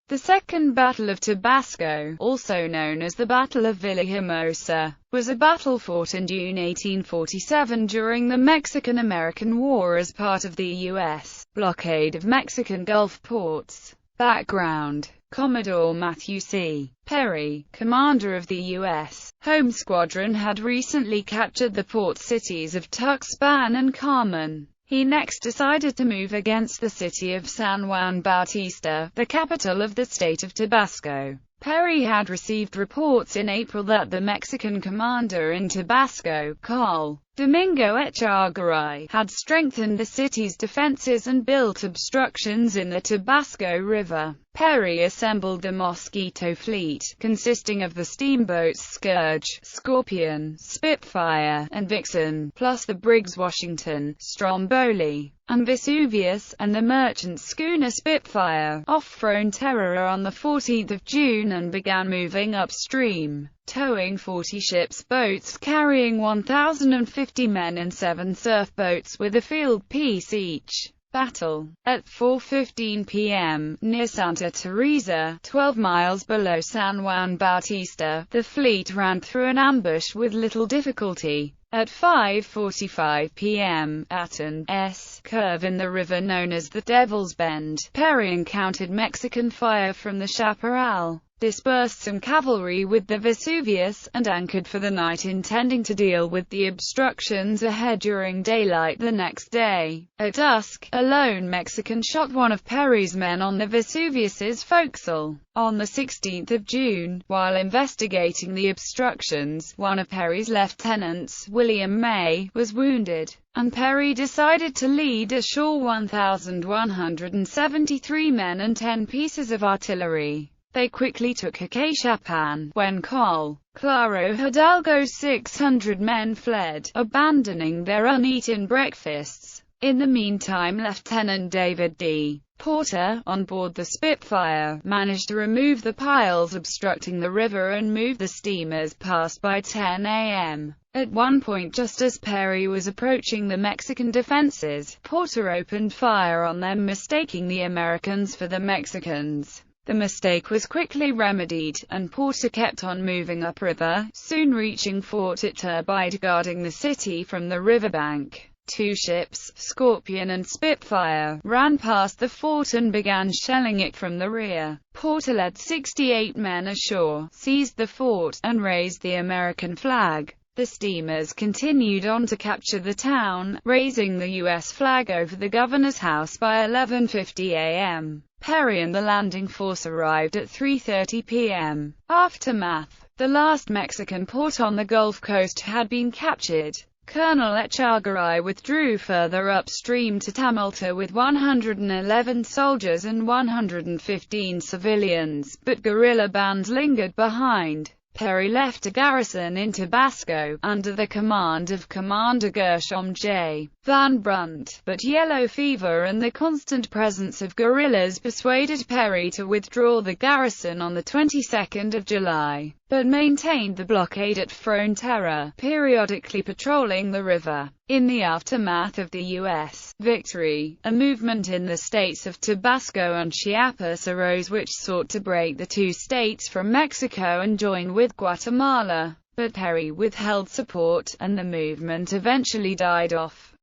The Second Battle of Tabasco, also known as the Battle of Villahermosa, was a battle fought in June 1847 during the Mexican-American War as part of the U.S. blockade of Mexican Gulf ports. Background: Commodore Matthew C. Perry, commander of the U.S. Home Squadron, had recently captured the port cities of Tuxpan and Carmen. He next decided to move against the city of San Juan Bautista, the capital of the state of Tabasco. Perry had received reports in April that the Mexican commander in Tabasco, Col. Domingo Echegaray, had strengthened the city's defenses and built obstructions in the Tabasco River. Perry assembled the Mosquito fleet, consisting of the steamboats Scourge, Scorpion, Spitfire, and Vixen, plus the brigs Washington, Stromboli, and Vesuvius, and the merchant schooner Spitfire, off Frontera on the 14th of June and began moving upstream, towing 40 ships' boats carrying 1,050 men and 7 surf boats with a field piece each. Battle. At 4:15 p.m., near Santa Teresa, 12 miles below San Juan Bautista, the fleet ran through an ambush with little difficulty. At 5:45 p.m., at an S curve in the river known as the Devil's Bend, Perry encountered Mexican fire from the chaparral, dispersed some cavalry with the Vesuvius, and anchored for the night, intending to deal with the obstructions ahead during daylight the next day. At dusk, a lone Mexican shot one of Perry's men on the Vesuvius's forecastle. On the 16th of June, while investigating the obstructions, one of Perry's lieutenants, William May, was wounded, and Perry decided to lead ashore 1,173 men and 10 pieces of artillery. They quickly took Acachapan, when Col. Claro Hidalgo's 600 men fled, abandoning their uneaten breakfasts. In the meantime, Lieutenant David D. Porter, on board the Spitfire, managed to remove the piles obstructing the river and move the steamers past by 10 a.m. At one point, just as Perry was approaching the Mexican defenses, Porter opened fire on them, mistaking the Americans for the Mexicans. The mistake was quickly remedied, and Porter kept on moving upriver, soon reaching Fort Iturbide guarding the city from the riverbank. 2 ships, Scorpion and Spitfire, ran past the fort and began shelling it from the rear. Porter led 68 men ashore, seized the fort, and raised the American flag. The steamers continued on to capture the town, raising the U.S. flag over the governor's house by 11:50 a.m. Perry and the landing force arrived at 3:30 p.m. Aftermath. The last Mexican port on the Gulf Coast had been captured. Colonel Echegaray withdrew further upstream to Tamilta with 111 soldiers and 115 civilians, but guerrilla bands lingered behind. Perry left a garrison in Tabasco, under the command of Commander Gershom J. Van Brunt, but yellow fever and the constant presence of guerrillas persuaded Perry to withdraw the garrison on the 22nd of July, but maintained the blockade at Frontera, periodically patrolling the river. In the aftermath of the U.S. victory, a movement in the states of Tabasco and Chiapas arose which sought to break the two states from Mexico and join with Guatemala, but Perry withheld support, and the movement eventually died off.